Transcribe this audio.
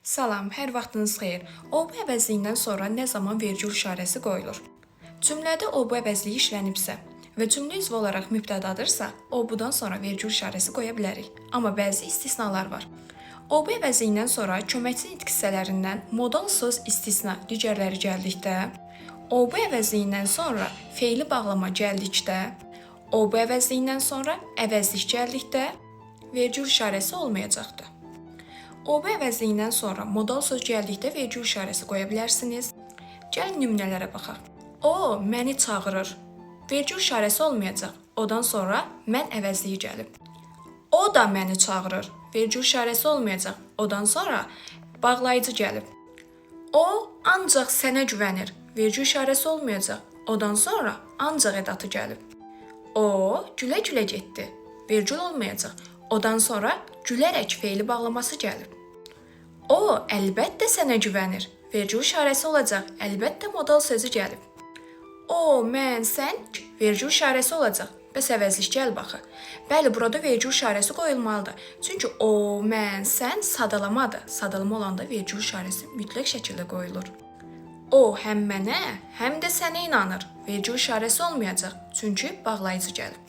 Salam, hər vaxtınız xeyir. O-bu əvəzliyindən sonra nə zaman vergül işarəsi qoyulur? Cümlədə o-bu əvəzliyi işlənibsə və cümlə üzvü olaraq mübtədadırsa, o-budan sonra vergül işarəsi qoya bilərik. Amma bəzi istisnalar var. O-bu əvəzliyindən sonra köməkçi nitq hissələrindən modal söz istisna digərləri gəldikdə, o-bu əvəzliyindən sonra fe'li bağlama gəldikdə, o-bu əvəzliyindən sonra əvəzlik gəldikdə vergül işarəsi olmayacaqdır. O-bu əvəzliyindən sonra modal söz gəldikdə vergül işarəsi qoya bilərsiniz. Gəlin nümunələrə baxaq. O, məni çağırır. Vergül işarəsi olmayacaq. Odan sonra mən əvəzliyi gəlib. O da məni çağırır. Vergül işarəsi olmayacaq. Odan sonra bağlayıcı gəlib. O, ancaq sənə güvənir. Vergül işarəsi olmayacaq. Odan sonra ancaq ədatı gəlib. O, gülə-gülə getdi. Vergül olmayacaq. Odan sonra gülərək fe'li bağlaması gəlib. O, əlbəttə sənə güvənir. Vergül işarəsi olacaq. Əlbəttə modal sözü gəlib. O, mən, sən, vergül işarəsi olacaq. Bəs əvəzlik gəl baxı. Bəli, burada vergül işarəsi qoyulmalıdır. Çünki o, mən, sən sadalamadır. Sadalama olanda vergül işarəsi mütləq şəkildə qoyulur. O, həm mənə, həm də sənə inanır. Vergül işarəsi olmayacaq. Çünki bağlayıcı gəlib.